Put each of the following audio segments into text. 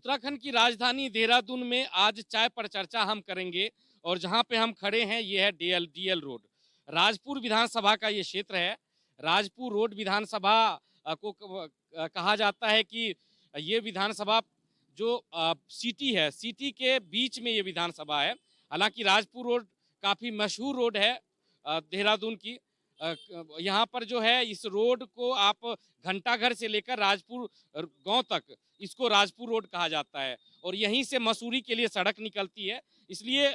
उत्तराखंड की राजधानी देहरादून में आज चाय पर चर्चा हम करेंगे और जहां पे हम खड़े हैं ये है डीएल रोड। राजपुर विधानसभा का ये क्षेत्र है। राजपुर रोड विधानसभा कहा जाता है कि ये विधानसभा जो सिटी है, सिटी के बीच में ये विधानसभा है। हालांकि राजपुर रोड काफी मशहूर रोड है देहरादून की। यहाँ पर जो है इस रोड को आप घंटाघर से लेकर राजपुर गांव तक इसको राजपुर रोड कहा जाता है और यहीं से मसूरी के लिए सड़क निकलती है। इसलिए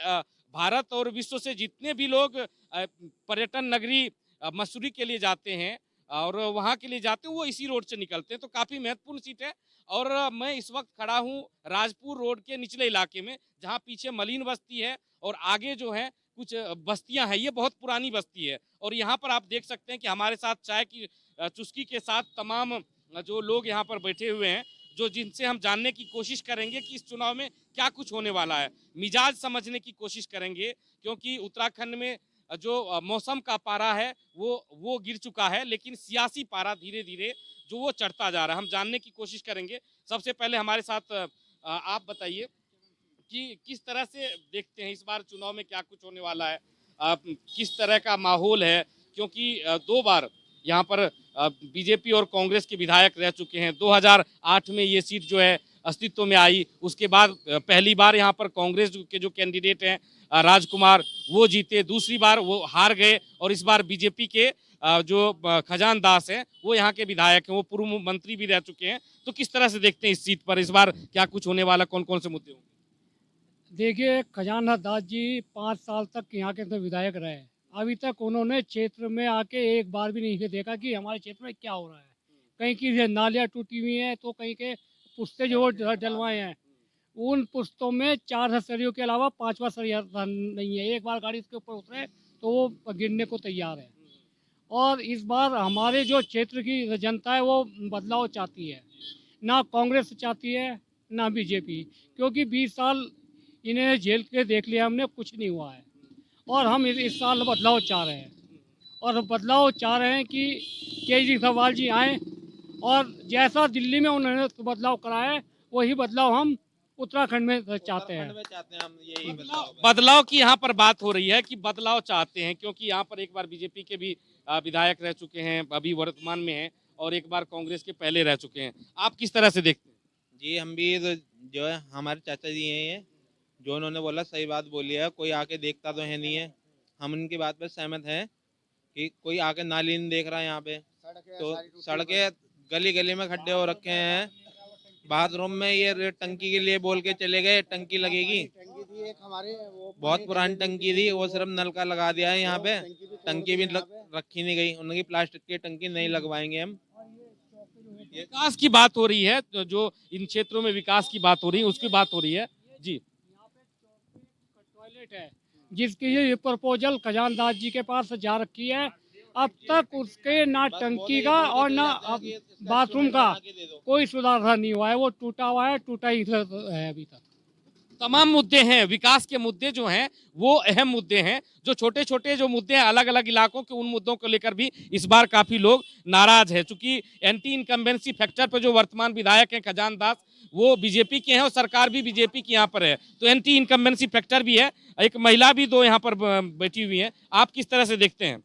भारत और विश्व से जितने भी लोग पर्यटन नगरी मसूरी के लिए जाते हैं और वहाँ के लिए जाते हैं वो इसी रोड से निकलते हैं, तो काफ़ी महत्वपूर्ण सीट है। और मैं इस वक्त खड़ा हूँ राजपुर रोड के निचले इलाके में, जहाँ पीछे मलिन बस्ती है और आगे जो है कुछ बस्तियां हैं। ये बहुत पुरानी बस्ती है और यहाँ पर आप देख सकते हैं कि हमारे साथ चाय की चुस्की के साथ तमाम जो लोग यहाँ पर बैठे हुए हैं, जो जिनसे हम जानने की कोशिश करेंगे कि इस चुनाव में क्या कुछ होने वाला है, मिजाज समझने की कोशिश करेंगे। क्योंकि उत्तराखंड में जो मौसम का पारा है वो गिर चुका है, लेकिन सियासी पारा धीरे धीरे जो वो चढ़ता जा रहा है, हम जानने की कोशिश करेंगे। सबसे पहले हमारे साथ आप बताइए कि किस तरह से देखते हैं इस बार चुनाव में क्या कुछ होने वाला है, किस तरह का माहौल है। क्योंकि 2 बार यहाँ पर बीजेपी और कांग्रेस के विधायक रह चुके हैं। 2008 में ये सीट जो है अस्तित्व में आई, उसके बाद पहली बार यहाँ पर कांग्रेस के जो कैंडिडेट हैं राजकुमार वो जीते, दूसरी बार वो हार गए और इस बार बीजेपी के जो खजान दास हैं वो यहाँ के विधायक हैं, वो पूर्व मंत्री भी रह चुके हैं। तो किस तरह से देखते हैं इस सीट पर इस बार क्या कुछ होने वाला, कौन कौन से मुद्दे होंगे? देखिए, खजाना दास जी 5 साल तक यहाँ के अंदर विधायक रहे। अभी तक उन्होंने क्षेत्र में आके एक बार भी नहीं देखा कि हमारे क्षेत्र में क्या हो रहा है। कहीं की नालियाँ टूटी हुई हैं तो कहीं के पुस्ते जो डलवाए हैं, उन पुस्तों में 4 सरियों के अलावा 5वां सरिया नहीं है। एक बार गाड़ी उसके ऊपर उतरे तो वो गिरने को तैयार है। और इस बार हमारे जो क्षेत्र की जनता है वो बदलाव चाहती है, ना कांग्रेस चाहती है ना बीजेपी। क्योंकि 20 साल इन्हें जेल के देख लिया हमने, कुछ नहीं हुआ है। और हम इस साल बदलाव चाह रहे हैं और बदलाव चाह रहे हैं कि केजरीवाल जी आएँ और जैसा दिल्ली में उन्होंने बदलाव कराया है वही बदलाव हम उत्तराखंड में चाहते हैं। हम यही बदलाव बदलाव की यहाँ पर बात हो रही है कि बदलाव चाहते हैं, क्योंकि यहाँ पर एक बार बीजेपी के भी विधायक रह चुके हैं, अभी वर्तमान में हैं, और एक बार कांग्रेस के पहले रह चुके हैं। आप किस तरह से देखते हैं? जी हम भी जो है हमारे चाचा जी हैं, ये जो उन्होंने बोला सही बात बोली है। कोई आके देखता तो है नहीं है, हम उनकी बात पर सहमत हैं कि कोई आके नाली नहीं देख रहा है यहाँ पे। तो सड़कें गली गली में खड्डे हो रखे हैं। बाथरूम में ये टंकी के लिए बोल के चले गए, टंकी लगेगी, बहुत पुरानी टंकी थी, वो सिर्फ नल का लगा दिया है यहाँ पे। टंकी भी रखी नहीं गई, उनकी प्लास्टिक की टंकी नहीं लगवाएंगे हम। विकास की बात हो रही है, जो इन क्षेत्रों में विकास की बात हो रही है उसकी बात हो रही है जी। टॉयलेट है जिसकी ये प्रपोजल खजान दास जी के पास जा रखी है। अब तक उसके ना टंकी का और ना बाथरूम का कोई सुधार नहीं हुआ है। वो टूटा हुआ है, टूटा ही है अभी तक। तमाम मुद्दे हैं, विकास के मुद्दे जो हैं वो अहम मुद्दे हैं। जो छोटे छोटे जो मुद्दे हैं अलग अलग इलाकों के, उन मुद्दों को लेकर भी इस बार काफी लोग नाराज है। चूंकि एंटी इनकम्बेंसी फैक्टर पर जो वर्तमान विधायक हैं खजान दास, वो बीजेपी के हैं और सरकार भी बीजेपी की यहाँ पर है, तो एंटी इनकम्बेंसी फैक्टर भी है। एक महिला भी 2 यहाँ पर बैठी हुई है। आप किस तरह से देखते हैं?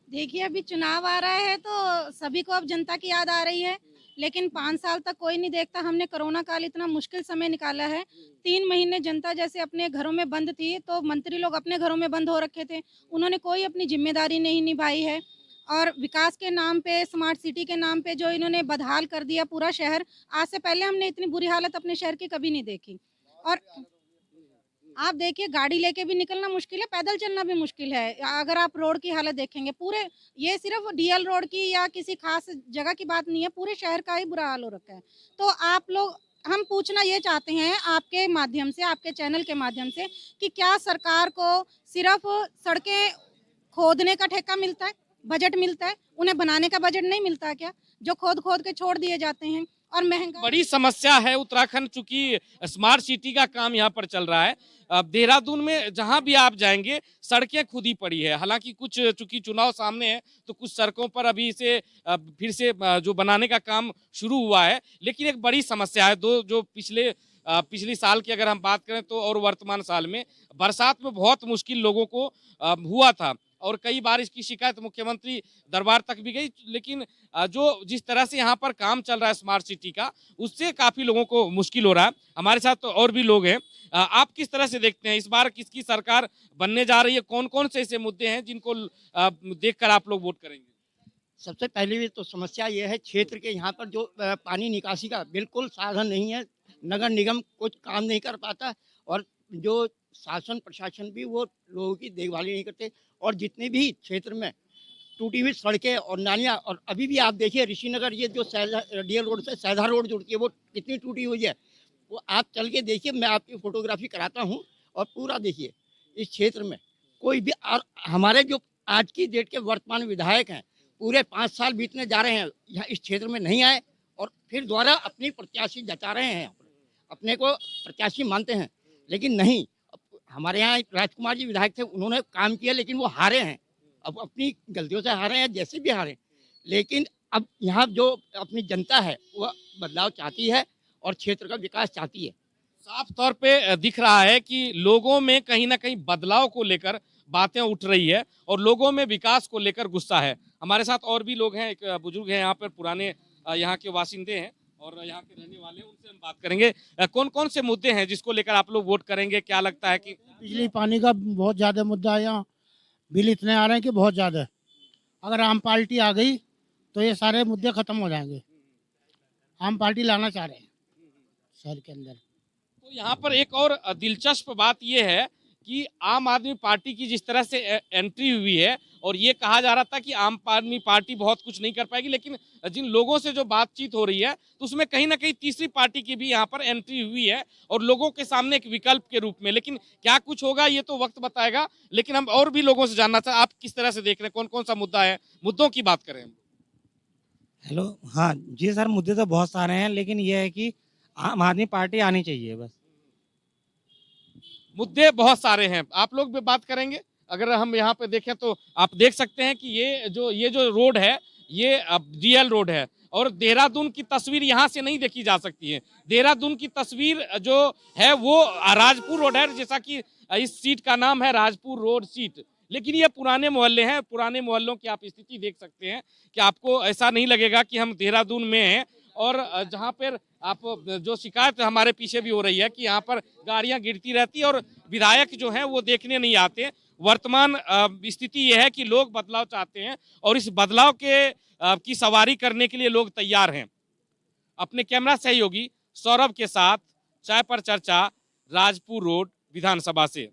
देखिए, अभी चुनाव आ रहा है तो सभी को अब जनता की याद आ रही है, लेकिन 5 साल तक कोई नहीं देखता। हमने कोरोना काल इतना मुश्किल समय निकाला है। 3 महीने जनता जैसे अपने घरों में बंद थी, तो मंत्री लोग अपने घरों में बंद हो रखे थे। उन्होंने कोई अपनी जिम्मेदारी नहीं निभाई है और विकास के नाम पे, स्मार्ट सिटी के नाम पे जो इन्होंने बदहाल कर दिया पूरा शहर। आज से पहले हमने इतनी बुरी हालत अपने शहर की कभी नहीं देखी। और आप देखिए, गाड़ी लेके भी निकलना मुश्किल है, पैदल चलना भी मुश्किल है। अगर आप रोड की हालत देखेंगे, पूरे ये सिर्फ डीएल रोड की या किसी खास जगह की बात नहीं है, पूरे शहर का ही बुरा हाल हो रखा है। तो आप लोग, हम पूछना ये चाहते हैं आपके माध्यम से, आपके चैनल के माध्यम से, कि क्या सरकार को सिर्फ सड़कें खोदने का ठेका मिलता है, बजट मिलता है, उन्हें बनाने का बजट नहीं मिलता है क्या? जो खोद खोद के छोड़ दिए जाते हैं। और महंगा बड़ी समस्या है उत्तराखंड, चूंकि स्मार्ट सिटी का काम यहाँ पर चल रहा है। अब देहरादून में जहां भी आप जाएंगे सड़कें खुदी पड़ी है। हालांकि कुछ चूंकि चुनाव सामने है तो कुछ सड़कों पर अभी इसे फिर से जो बनाने का काम शुरू हुआ है, लेकिन एक बड़ी समस्या है दो जो पिछली साल की अगर हम बात करें तो और वर्तमान साल में बरसात में बहुत मुश्किल लोगों को हुआ था और कई बार इसकी शिकायत मुख्यमंत्री दरबार तक भी गई, लेकिन जो जिस तरह से यहाँ पर काम चल रहा है स्मार्ट सिटी का, उससे काफी लोगों को मुश्किल हो रहा है। हमारे साथ तो और भी लोग हैं। आप किस तरह से देखते हैं इस बार किसकी सरकार बनने जा रही है? कौन कौन से ऐसे मुद्दे हैं जिनको देखकर आप लोग वोट करेंगे? सबसे पहली तो समस्या ये है क्षेत्र के यहाँ पर जो पानी निकासी का बिल्कुल साधन नहीं है। नगर निगम कुछ काम नहीं कर पाता और जो शासन प्रशासन भी वो लोगों की देखभाल नहीं करते। और जितने भी क्षेत्र में टूटी हुई सड़कें और नालियाँ, और अभी भी आप देखिए ऋषिनगर ये जो डीएल रोड से सैधा रोड जुड़ती है वो कितनी टूटी हुई है। वो आप चल के देखिए, मैं आपकी फोटोग्राफी कराता हूँ और पूरा देखिए इस क्षेत्र में कोई भी। और हमारे जो आज की डेट के वर्तमान विधायक हैं पूरे 5 साल बीतने जा रहे हैं, यहाँ इस क्षेत्र में नहीं आए और फिर दोबारा अपनी प्रत्याशी जता रहे हैं, अपने को प्रत्याशी मानते हैं, लेकिन नहीं। हमारे यहाँ राजकुमार जी विधायक थे, उन्होंने काम किया लेकिन वो हारे हैं। अब अपनी गलतियों से हारे हैं, जैसे भी हारे, लेकिन अब यहाँ जो अपनी जनता है वह बदलाव चाहती है और क्षेत्र का विकास चाहती है। साफ तौर पे दिख रहा है कि लोगों में कहीं ना कहीं बदलाव को लेकर बातें उठ रही है और लोगों में विकास को लेकर गुस्सा है। हमारे साथ और भी लोग हैं, एक बुजुर्ग हैं यहाँ पर, पुराने यहाँ के वासिंदे हैं और यहाँ के रहने वाले हैं, उनसे हम बात करेंगे। कौन कौन से मुद्दे हैं जिसको लेकर आप लोग वोट करेंगे? क्या लगता है कि बिजली पानी का बहुत ज़्यादा मुद्दा है। यहाँ बिल इतने आ रहे हैं कि बहुत ज़्यादा। अगर आम पार्टी आ गई तो ये सारे मुद्दे ख़त्म हो जाएंगे। आम पार्टी लाना चाह रहे हैं शहर के अंदर। तो यहाँ पर एक और दिलचस्प बात यह है कि आम आदमी पार्टी की जिस तरह से एंट्री हुई है और ये कहा जा रहा था कि आम आदमी पार्टी बहुत कुछ नहीं कर पाएगी, लेकिन जिन लोगों से जो बातचीत हो रही है तो उसमें कहीं ना कहीं तीसरी पार्टी की भी यहाँ पर एंट्री हुई है और लोगों के सामने एक विकल्प के रूप में। लेकिन क्या कुछ होगा ये तो वक्त बताएगा। लेकिन हम और भी लोगों से जानना चाहते, आप किस तरह से देख रहे हैं, कौन कौन सा मुद्दा है? मुद्दों की बात करें। हेलो, हाँ जी सर, मुद्दे तो बहुत सारे हैं, लेकिन यह है कि आम आदमी पार्टी आनी चाहिए बस। मुद्दे बहुत सारे हैं, आप लोग भी बात करेंगे। अगर हम यहाँ पे देखें तो आप देख सकते हैं कि ये जो रोड है ये डीएल रोड है और देहरादून की तस्वीर यहाँ से नहीं देखी जा सकती है। देहरादून की तस्वीर जो है वो राजपुर रोड है, जैसा कि इस सीट का नाम है राजपुर रोड सीट। लेकिन ये पुराने मोहल्ले हैं, पुराने मोहल्लों की आप स्थिति देख सकते हैं कि आपको ऐसा नहीं लगेगा कि हम देहरादून में हैं। और जहाँ पर आप जो शिकायत हमारे पीछे भी हो रही है कि यहाँ पर गाड़ियाँ गिरती रहती है और विधायक जो हैं वो देखने नहीं आते। वर्तमान स्थिति यह है कि लोग बदलाव चाहते हैं और इस बदलाव की सवारी करने के लिए लोग तैयार हैं। अपने कैमरा सहयोगी सौरभ के साथ चाय पर चर्चा, राजपुर रोड विधानसभा से।